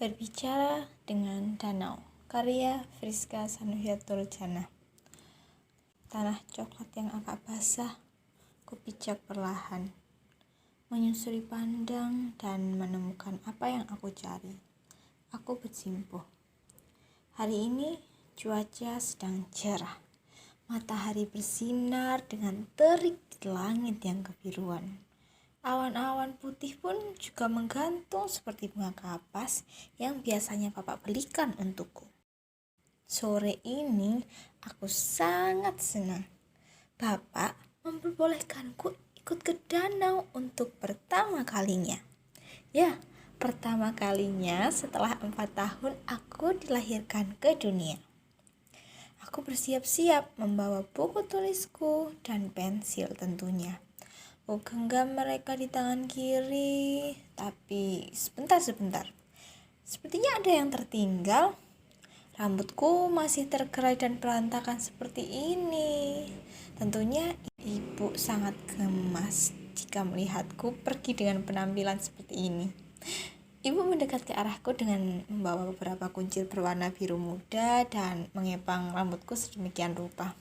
Berbicara dengan Danau, karya Friska Sanuhiatul Jannah. Tanah coklat yang agak basah, kupijak perlahan, menyusuri pandang dan menemukan apa yang aku cari. Aku bersimpuh. Hari ini cuaca sedang cerah. Matahari bersinar dengan terik di langit yang kebiruan. Awan-awan putih pun juga menggantung seperti bunga kapas yang biasanya Bapak belikan untukku. Sore ini aku sangat senang. Bapak memperbolehkanku ikut ke danau untuk pertama kalinya. Ya, pertama kalinya setelah 4 tahun aku dilahirkan ke dunia. Aku bersiap-siap membawa buku tulisku dan pensil tentunya. Aku genggam mereka di tangan kiri, tapi sebentar. Sepertinya ada yang tertinggal. Rambutku masih tergerai dan berantakan seperti ini. Tentunya ibu sangat gemas jika melihatku pergi dengan penampilan seperti ini. Ibu mendekat ke arahku dengan membawa beberapa kuncir berwarna biru muda dan mengepang rambutku sedemikian rupa.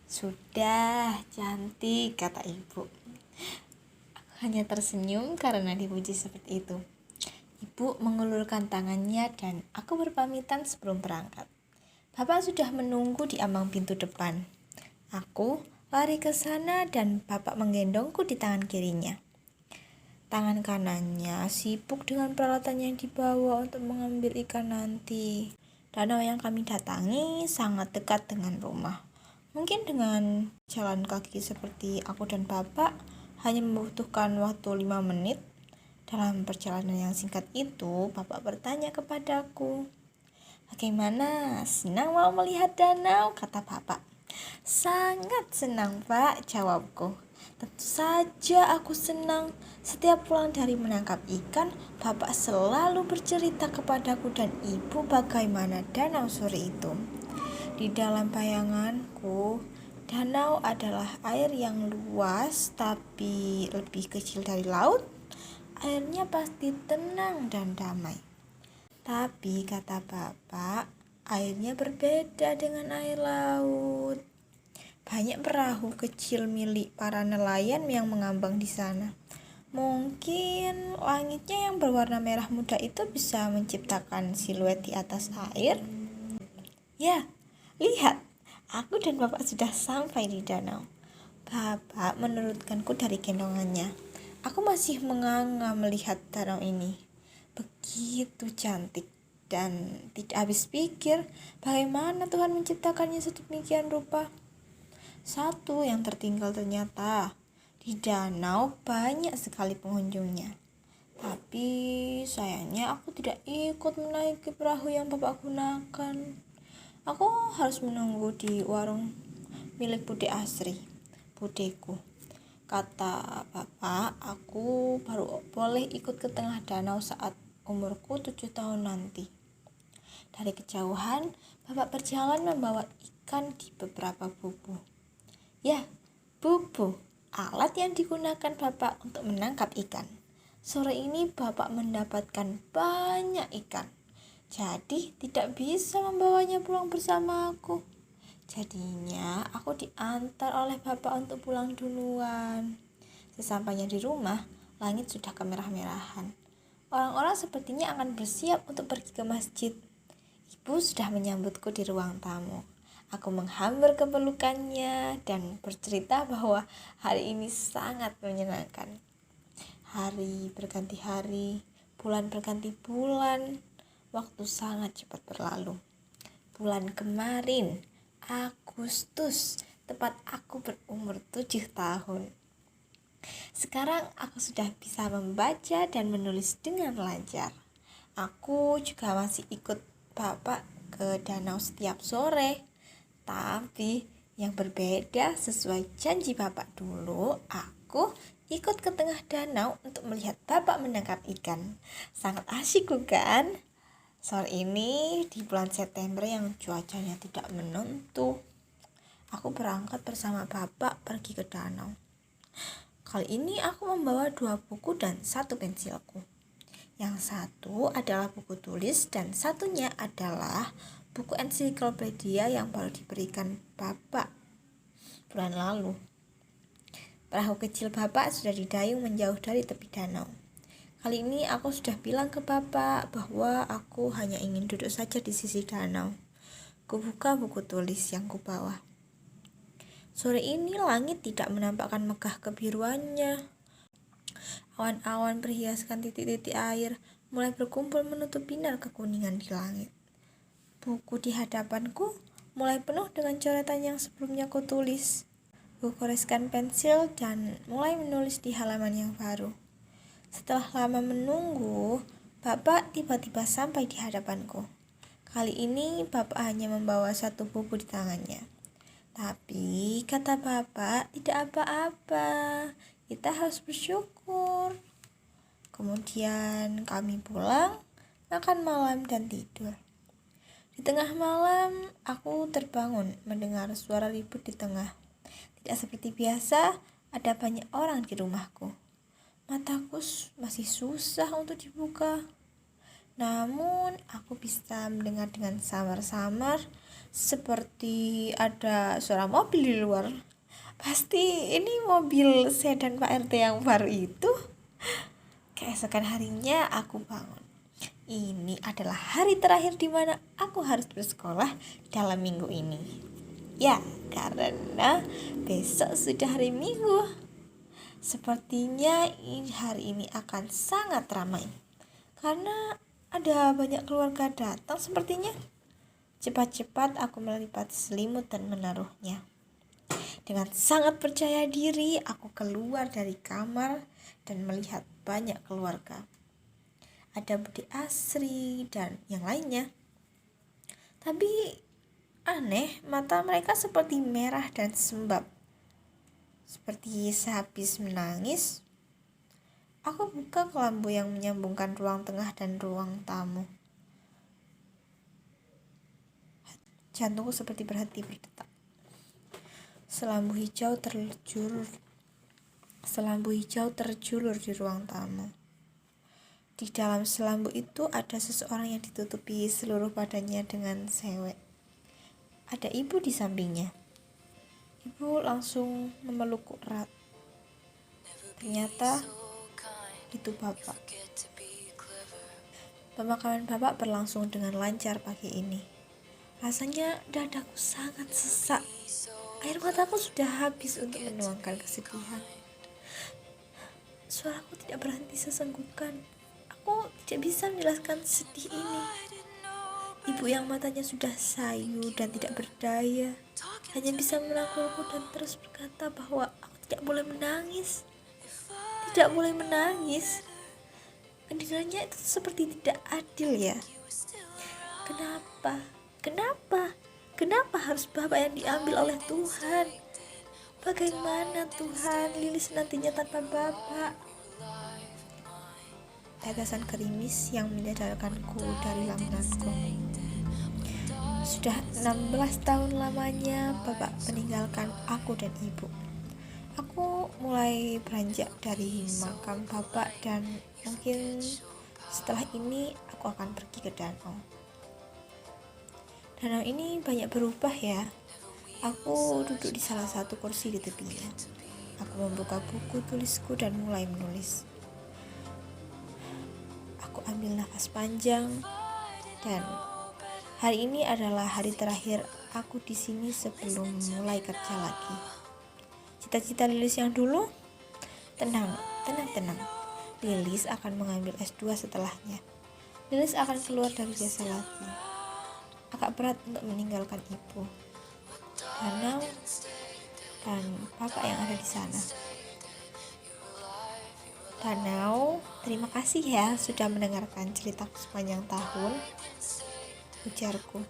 Sudah cantik, kata ibu. Aku hanya tersenyum karena dipuji seperti itu. Ibu mengulurkan tangannya dan aku berpamitan sebelum berangkat. Bapak sudah menunggu di ambang pintu depan. Aku lari ke sana dan Bapak menggendongku di tangan kirinya. Tangan kanannya sibuk dengan peralatan yang dibawa untuk mengambil ikan nanti. Danau yang kami datangi sangat dekat dengan rumah. Mungkin dengan jalan kaki seperti aku dan Bapak hanya membutuhkan waktu 5 menit. Dalam perjalanan yang singkat itu, Bapak bertanya kepadaku, "Bagaimana? Senang mau melihat danau?" kata Bapak. "Sangat senang, Pak," jawabku. "Tentu saja aku senang. Setiap pulang dari menangkap ikan, Bapak selalu bercerita kepadaku dan Ibu bagaimana danau sore itu. Di dalam bayanganku, danau adalah air yang luas tapi lebih kecil dari laut. Airnya pasti tenang dan damai. Tapi kata Bapak, airnya berbeda dengan air laut. Banyak perahu kecil milik para nelayan yang mengambang di sana. Mungkin langitnya yang berwarna merah muda itu bisa menciptakan siluet di atas air. Ya, lihat, aku dan Bapak sudah sampai di danau." Bapak menurunkanku dari gendongannya. Aku masih menganga melihat danau ini. Begitu cantik dan tidak habis pikir bagaimana Tuhan menciptakannya sedemikian rupa. Satu yang tertinggal ternyata, di danau banyak sekali pengunjungnya. Tapi sayangnya aku tidak ikut menaiki perahu yang Bapak gunakan. Aku harus menunggu di warung milik Bude Asri, budeku. Kata Bapak, aku baru boleh ikut ke tengah danau saat umurku 7 tahun nanti. Dari kejauhan, Bapak berjalan membawa ikan di beberapa bubu. Ya, bubu, alat yang digunakan Bapak untuk menangkap ikan. Sore ini Bapak mendapatkan banyak ikan. Jadi tidak bisa membawanya pulang bersama aku. Jadinya aku diantar oleh Bapak untuk pulang duluan. Sesampainya di rumah, langit sudah kemerah-merahan. Orang-orang sepertinya akan bersiap untuk pergi ke masjid. Ibu sudah menyambutku di ruang tamu. Aku menghambur ke pelukannya dan bercerita bahwa hari ini sangat menyenangkan. Hari berganti hari, bulan berganti bulan. Waktu sangat cepat berlalu. Bulan kemarin, Agustus, tepat aku berumur 7 tahun. Sekarang aku sudah bisa membaca dan menulis dengan lancar. Aku juga masih ikut Bapak ke danau setiap sore. Tapi yang berbeda, sesuai janji Bapak dulu, aku ikut ke tengah danau untuk melihat Bapak menangkap ikan. Sangat asyik bukan? Sore ini di bulan September yang cuacanya tidak menentu, aku berangkat bersama Bapak pergi ke danau. Kali ini aku membawa 2 buku dan 1 pensilku. Yang satu adalah buku tulis dan satunya adalah buku ensiklopedia yang baru diberikan Bapak bulan lalu. Perahu kecil Bapak sudah didayung menjauh dari tepi danau. Kali ini aku sudah bilang ke Bapak bahwa aku hanya ingin duduk saja di sisi danau. Kubuka buku tulis yang kubawa. Sore ini langit tidak menampakkan megah kebiruannya. Awan-awan berhiaskan titik-titik air mulai berkumpul menutup binar kekuningan di langit. Buku di hadapanku mulai penuh dengan coretan yang sebelumnya kutulis. Kugoreskan pensil dan mulai menulis di halaman yang baru. Setelah lama menunggu, Bapak tiba-tiba sampai di hadapanku. Kali ini Bapak hanya membawa satu buku di tangannya. Tapi kata Bapak, tidak apa-apa, kita harus bersyukur. Kemudian kami pulang, makan malam dan tidur. Di tengah malam, aku terbangun mendengar suara ribut di tengah. Tidak seperti biasa, ada banyak orang di rumahku. Mataku masih susah untuk dibuka. Namun, aku bisa mendengar dengan samar-samar seperti ada suara mobil di luar. Pasti ini mobil sedan Pak RT yang baru itu. Keesokan harinya aku bangun. Ini adalah hari terakhir di mana aku harus bersekolah dalam minggu ini. Ya, karena besok sudah hari Minggu. Sepertinya hari ini akan sangat ramai. Karena ada banyak keluarga datang sepertinya. Cepat-cepat aku melipat selimut dan menaruhnya. Dengan sangat percaya diri, aku keluar dari kamar dan melihat banyak keluarga. Ada Budi Asri dan yang lainnya. Tapi aneh, mata mereka seperti merah dan sembab. Seperti sehabis menangis. Aku buka kelambu yang menyambungkan ruang tengah dan ruang tamu. Jantungku seperti berhenti berdetak. Selambu hijau terjulur di ruang tamu. Di dalam selambu itu ada seseorang yang ditutupi seluruh badannya dengan sewek. Ada ibu di sampingnya. Ibu langsung memelukku erat. Ternyata itu Bapak. Pemakaman Bapak berlangsung dengan lancar pagi ini. Rasanya dadaku sangat sesak. Air mataku sudah habis untuk menuangkan kesedihan. Suaraku tidak berhenti sesenggukan. Aku tidak bisa menjelaskan sedih ini. Ibu yang matanya sudah sayu dan tidak berdaya hanya bisa merangkulku dan terus berkata bahwa aku tidak boleh menangis. Tidak boleh menangis. Kedengarannya itu seperti tidak adil ya. Kenapa harus Bapak yang diambil oleh Tuhan? Bagaimana Tuhan Lilis nantinya tanpa Bapak? Tetesan gerimis yang menyadarkanku dari lamunanku. Sudah 16 tahun lamanya Bapak meninggalkan aku dan ibu. Aku mulai beranjak dari makam Bapak dan mungkin setelah ini aku akan pergi ke danau. Danau ini banyak berubah ya. Aku duduk di salah satu kursi di tepinya. Aku membuka buku tulisku dan mulai menulis. Aku ambil nafas panjang dan hari ini adalah hari terakhir aku di sini sebelum mulai kerja lagi. Cita-cita Lilis yang dulu? Tenang. Lilis akan mengambil S2 setelahnya. Lilis akan keluar dari desa lagi. Agak berat untuk meninggalkan ibu, danau, dan Bapak yang ada di sana. Danau, terima kasih ya sudah mendengarkan ceritaku sepanjang tahun, ujarku.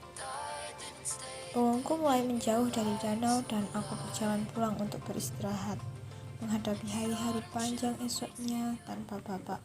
Bawangku mulai menjauh dari danau dan aku berjalan pulang untuk beristirahat, menghadapi hari-hari panjang esoknya tanpa Bapak.